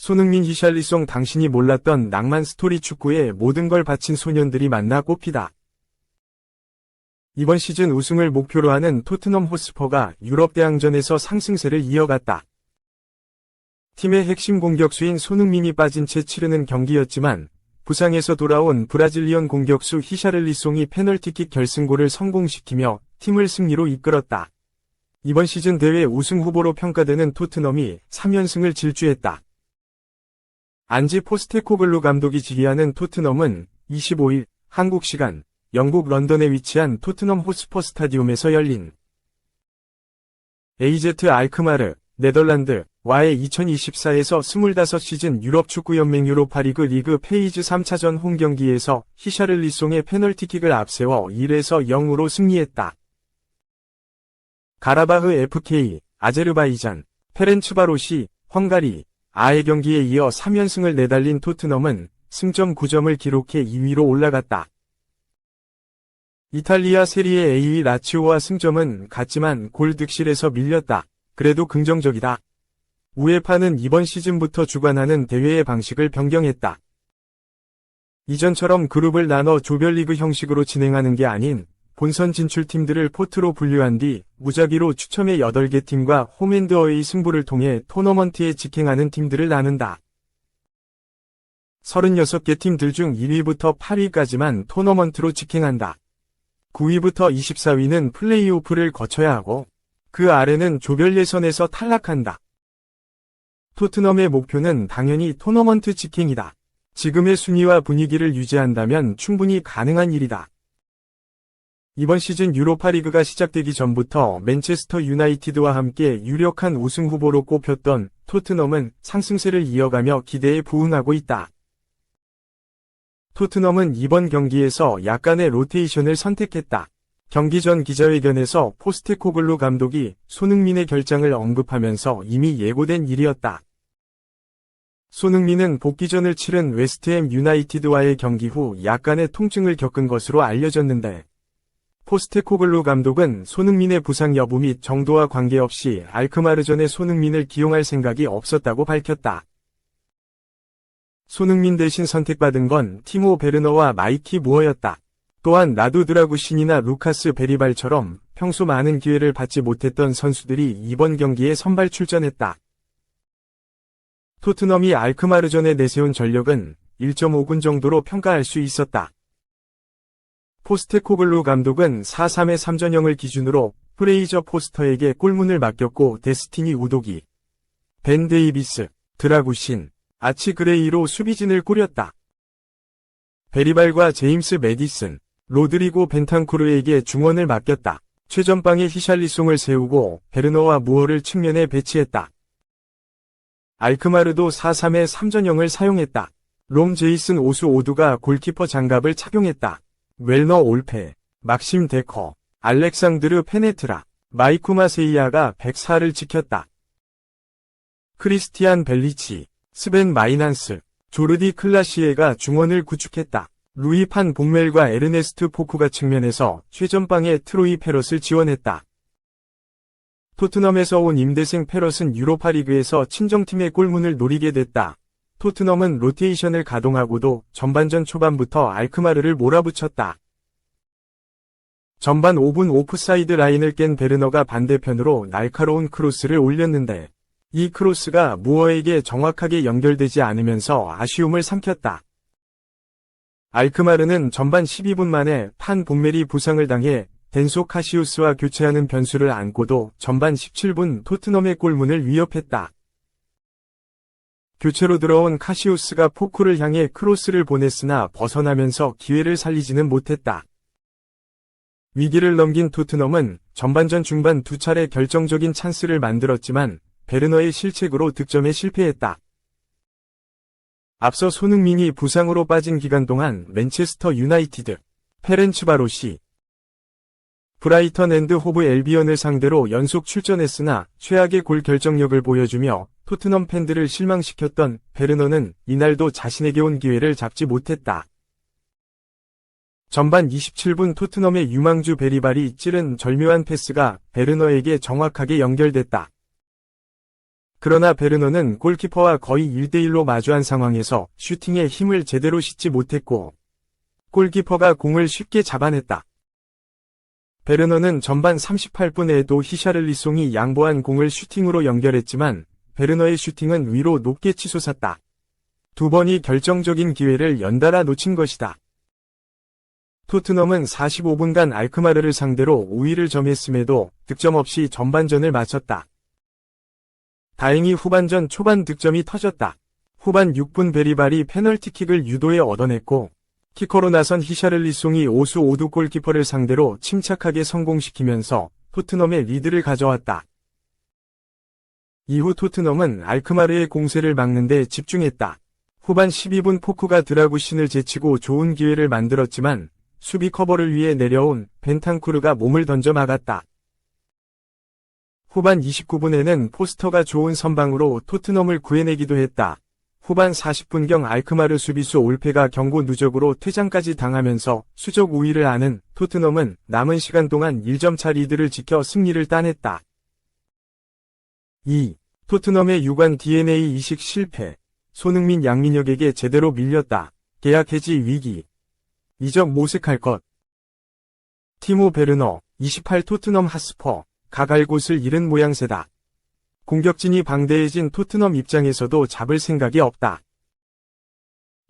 손흥민 히샬리송 당신이 몰랐던 낭만 스토리 축구에 모든 걸 바친 소년들이 만나 꽃피다. 이번 시즌 우승을 목표로 하는 토트넘 호스퍼가 유럽 대항전에서 상승세를 이어갔다. 팀의 핵심 공격수인 손흥민이 빠진 채 치르는 경기였지만 부상에서 돌아온 브라질리언 공격수 히샤를리송이 페널티킥 결승골을 성공시키며 팀을 승리로 이끌었다. 이번 시즌 대회 우승 후보로 평가되는 토트넘이 3연승을 질주했다. 안지 포스테코글루 감독이 지휘하는 토트넘은 25일 한국 시간 영국 런던에 위치한 토트넘 호스퍼 스타디움에서 열린 AZ 알크마르 네덜란드와의 2024에서 25시즌 유럽축구연맹 유로파리그 리그 페이즈 3차전 홈경기에서 히샤를리송의 페널티킥을 앞세워 1에서 0으로 승리했다. 가라바흐 FK, 아제르바이잔, 페렌츠바로시, 헝가리, 아의 경기에 이어 3연승을 내달린 토트넘은 승점 9점을 기록해 2위로 올라갔다. 이탈리아 세리에 A 라치오와 승점은 같지만 골 득실에서 밀렸다. 그래도 긍정적이다. 우에파는 이번 시즌부터 주관하는 대회의 방식을 변경했다. 이전처럼 그룹을 나눠 조별리그 형식으로 진행하는 게 아닌 본선 진출팀들을 포트로 분류한 뒤 무작위로 추첨의 8개 팀과 홈앤드어웨이 승부를 통해 토너먼트에 직행하는 팀들을 나눈다. 36개 팀들 중 1위부터 8위까지만 토너먼트로 직행한다. 9위부터 24위는 플레이오프를 거쳐야 하고 그 아래는 조별 예선에서 탈락한다. 토트넘의 목표는 당연히 토너먼트 직행이다. 지금의 순위와 분위기를 유지한다면 충분히 가능한 일이다. 이번 시즌 유로파리그가 시작되기 전부터 맨체스터 유나이티드와 함께 유력한 우승 후보로 꼽혔던 토트넘은 상승세를 이어가며 기대에 부응하고 있다. 토트넘은 이번 경기에서 약간의 로테이션을 선택했다. 경기 전 기자회견에서 포스테코글루 감독이 손흥민의 결장을 언급하면서 이미 예고된 일이었다. 손흥민은 복귀전을 치른 웨스트햄 유나이티드와의 경기 후 약간의 통증을 겪은 것으로 알려졌는데 포스테코글루 감독은 손흥민의 부상 여부 및 정도와 관계없이 알크마르전에 손흥민을 기용할 생각이 없었다고 밝혔다. 손흥민 대신 선택받은 건 티모 베르너와 마이키 무어였다. 또한 나두 드라구신이나 루카스 베리발처럼 평소 많은 기회를 받지 못했던 선수들이 이번 경기에 선발 출전했다. 토트넘이 알크마르전에 내세운 전력은 1.5군 정도로 평가할 수 있었다. 포스테코글루 감독은 4-3의 3전형을 기준으로 프레이저 포스터에게 골문을 맡겼고 데스티니 우도기, 벤 데이비스, 드라구신, 아치 그레이로 수비진을 꾸렸다. 베리발과 제임스 매디슨, 로드리고 벤탄쿠르에게 중원을 맡겼다. 최전방에 히샬리송을 세우고 베르너와 무어를 측면에 배치했다. 알크마르도 4-3의 3전형을 사용했다. 롬 제이슨 오수 오두가 골키퍼 장갑을 착용했다. 웰너 올페, 막심 데커, 알렉상드르 페네트라, 마이쿠 마세이아가 104를 지켰다. 크리스티안 벨리치, 스벤 마이난스, 조르디 클라시에가 중원을 구축했다. 루이 판 복멜과 에르네스트 포쿠가 측면에서 최전방에 트로이 페럿을 지원했다. 토트넘에서 온 임대생 페럿은 유로파리그에서 친정팀의 골문을 노리게 됐다. 토트넘은 로테이션을 가동하고도 전반전 초반부터 알크마르를 몰아붙였다. 전반 5분 오프사이드 라인을 깬 베르너가 반대편으로 날카로운 크로스를 올렸는데 이 크로스가 무어에게 정확하게 연결되지 않으면서 아쉬움을 삼켰다. 알크마르는 전반 12분 만에 판 본멜이 부상을 당해 덴소 카시우스와 교체하는 변수를 안고도 전반 17분 토트넘의 골문을 위협했다. 교체로 들어온 카시우스가 포크를 향해 크로스를 보냈으나 벗어나면서 기회를 살리지는 못했다. 위기를 넘긴 토트넘은 전반전 중반 두 차례 결정적인 찬스를 만들었지만 베르너의 실책으로 득점에 실패했다. 앞서 손흥민이 부상으로 빠진 기간 동안 맨체스터 유나이티드, 페렌츠바로시, 브라이턴 앤드 호브 엘비언을 상대로 연속 출전했으나 최악의 골 결정력을 보여주며 토트넘 팬들을 실망시켰던 베르너는 이날도 자신에게 온 기회를 잡지 못했다. 전반 27분 토트넘의 유망주 베리발이 찌른 절묘한 패스가 베르너에게 정확하게 연결됐다. 그러나 베르너는 골키퍼와 거의 1대1로 마주한 상황에서 슈팅에 힘을 제대로 싣지 못했고 골키퍼가 공을 쉽게 잡아냈다. 베르너는 전반 38분에도 히샤를리송이 양보한 공을 슈팅으로 연결했지만 베르너의 슈팅은 위로 높게 치솟았다. 두 번이 결정적인 기회를 연달아 놓친 것이다. 토트넘은 45분간 알크마르를 상대로 우위를 점했음에도 득점 없이 전반전을 마쳤다. 다행히 후반전 초반 득점이 터졌다. 후반 6분 베리발이 페널티킥을 유도해 얻어냈고 키커로 나선 히샤를리송이 오수 오두 골키퍼를 상대로 침착하게 성공시키면서 토트넘의 리드를 가져왔다. 이후 토트넘은 알크마르의 공세를 막는 데 집중했다. 후반 12분 포쿠가 드라구신을 제치고 좋은 기회를 만들었지만 수비 커버를 위해 내려온 벤탄쿠르가 몸을 던져 막았다. 후반 29분에는 포스터가 좋은 선방으로 토트넘을 구해내기도 했다. 후반 40분경 알크마르 수비수 올페가 경고 누적으로 퇴장까지 당하면서 수적 우위를 아는 토트넘은 남은 시간 동안 1점차 리드를 지켜 승리를 따냈다. 2. 토트넘의 유관 DNA 이식 실패. 손흥민 양민혁에게 제대로 밀렸다. 계약 해지 위기. 이적 모색할 것. 티모 베르너, 28 토트넘 핫스퍼, 가갈 곳을 잃은 모양새다. 공격진이 방대해진 토트넘 입장에서도 잡을 생각이 없다.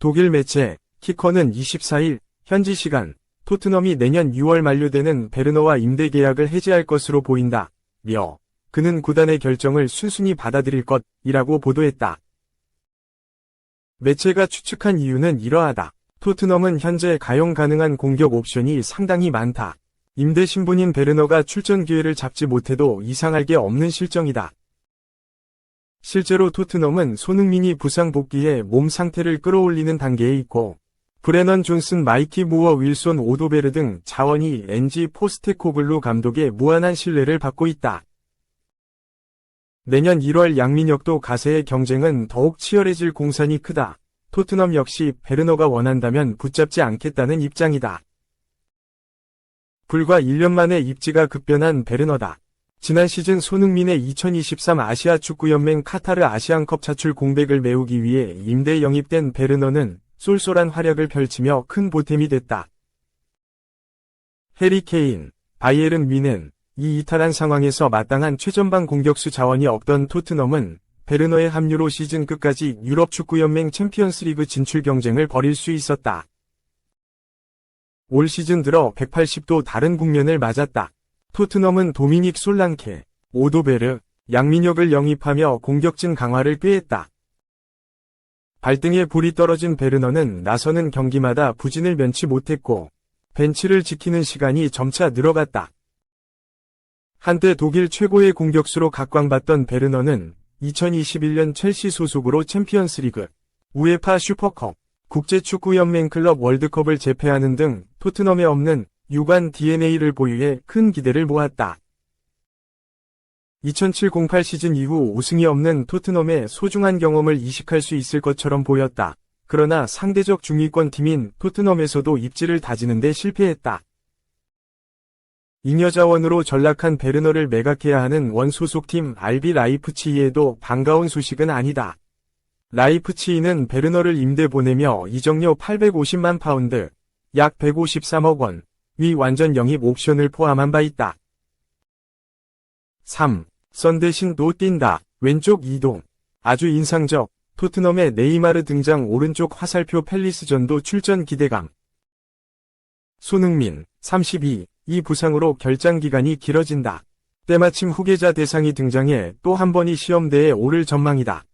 독일 매체, 키커는 24일, 현지 시간, 토트넘이 내년 6월 만료되는 베르너와 임대 계약을 해지할 것으로 보인다. 며, 그는 구단의 결정을 순순히 받아들일 것이라고 보도했다. 매체가 추측한 이유는 이러하다. 토트넘은 현재 가용 가능한 공격 옵션이 상당히 많다. 임대 신분인 베르너가 출전 기회를 잡지 못해도 이상할 게 없는 실정이다. 실제로 토트넘은 손흥민이 부상 복귀해 몸 상태를 끌어올리는 단계에 있고 브레넌 존슨, 마이키 무어, 윌손 오도베르 등 자원이 엔지 포스테코글루 감독의 무한한 신뢰를 받고 있다. 내년 1월 양민혁도 가세의 경쟁은 더욱 치열해질 공산이 크다. 토트넘 역시 베르너가 원한다면 붙잡지 않겠다는 입장이다. 불과 1년 만에 입지가 급변한 베르너다. 지난 시즌 손흥민의 2023 아시아 축구연맹 카타르 아시안컵 차출 공백을 메우기 위해 임대 영입된 베르너는 쏠쏠한 활약을 펼치며 큰 보탬이 됐다. 해리 케인, 바이에른 뮌헨, 이 이탈한 상황에서 마땅한 최전방 공격수 자원이 없던 토트넘은 베르너의 합류로 시즌 끝까지 유럽 축구연맹 챔피언스리그 진출 경쟁을 벌일 수 있었다. 올 시즌 들어 180도 다른 국면을 맞았다. 토트넘은 도미닉 솔랑케, 오도베르, 양민혁을 영입하며 공격진 강화를 꾀했다. 발등에 불이 떨어진 베르너는 나서는 경기마다 부진을 면치 못했고 벤치를 지키는 시간이 점차 늘어갔다. 한때 독일 최고의 공격수로 각광받던 베르너는 2021년 첼시 소속으로 챔피언스리그, 우에파 슈퍼컵, 국제축구연맹 클럽 월드컵을 제패하는 등 토트넘에 없는 유관 DNA를 보유해 큰 기대를 모았다. 2007-08 시즌 이후 우승이 없는 토트넘의 소중한 경험을 이식할 수 있을 것처럼 보였다. 그러나 상대적 중위권 팀인 토트넘에서도 입지를 다지는 데 실패했다. 잉여 자원으로 전락한 베르너를 매각해야 하는 원소속팀 RB 라이프치히에도 반가운 소식은 아니다. 라이프치히는 베르너를 임대 보내며 이적료 850만 파운드, 약 153억 원, 위 완전 영입 옵션을 포함한 바 있다. 3. 선 대신 또 뛴다. 왼쪽 이동. 아주 인상적. 토트넘의 네이마르 등장. 오른쪽 화살표 펠리스전도 출전 기대감. 손흥민, 32. 이 부상으로 결장 기간이 길어진다. 때마침 후계자 대상이 등장해 또 한 번이 시험대에 오를 전망이다.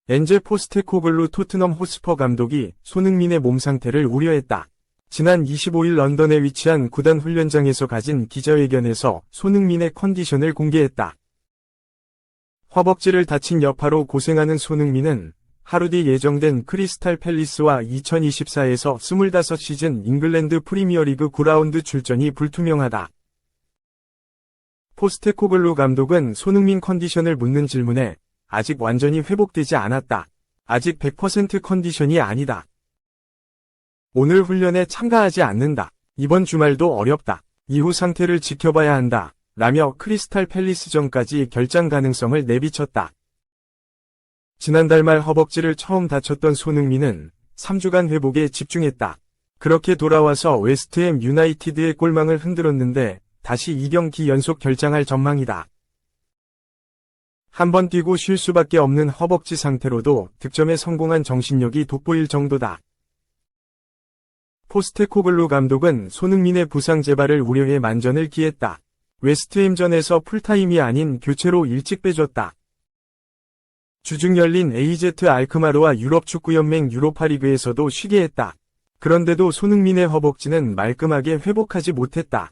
엔제 포스테코글루 토트넘 호스퍼 감독이 손흥민의 몸 상태를 우려했다. 지난 25일 런던에 위치한 구단 훈련장에서 가진 기자회견에서 손흥민의 컨디션을 공개했다. 허벅지를 다친 여파로 고생하는 손흥민은 하루 뒤 예정된 크리스탈 팰리스와 2024에서 25시즌 잉글랜드 프리미어리그 9라운드 출전이 불투명하다. 포스테코글루 감독은 손흥민 컨디션을 묻는 질문에 아직 완전히 회복되지 않았다. 아직 100% 컨디션이 아니다. 오늘 훈련에 참가하지 않는다. 이번 주말도 어렵다. 이후 상태를 지켜봐야 한다. 라며 크리스탈 팰리스전까지 결장 가능성을 내비쳤다. 지난달 말 허벅지를 처음 다쳤던 손흥민은 3주간 회복에 집중했다. 그렇게 돌아와서 웨스트햄 유나이티드의 골망을 흔들었는데 다시 2경기 연속 결장할 전망이다. 한 번 뛰고 쉴 수밖에 없는 허벅지 상태로도 득점에 성공한 정신력이 돋보일 정도다. 포스테코글루 감독은 손흥민의 부상 재발을 우려해 만전을 기했다. 웨스트햄전에서 풀타임이 아닌 교체로 일찍 빼줬다. 주중 열린 AZ 알크마르와 유럽축구연맹 유로파리그에서도 쉬게 했다. 그런데도 손흥민의 허벅지는 말끔하게 회복하지 못했다.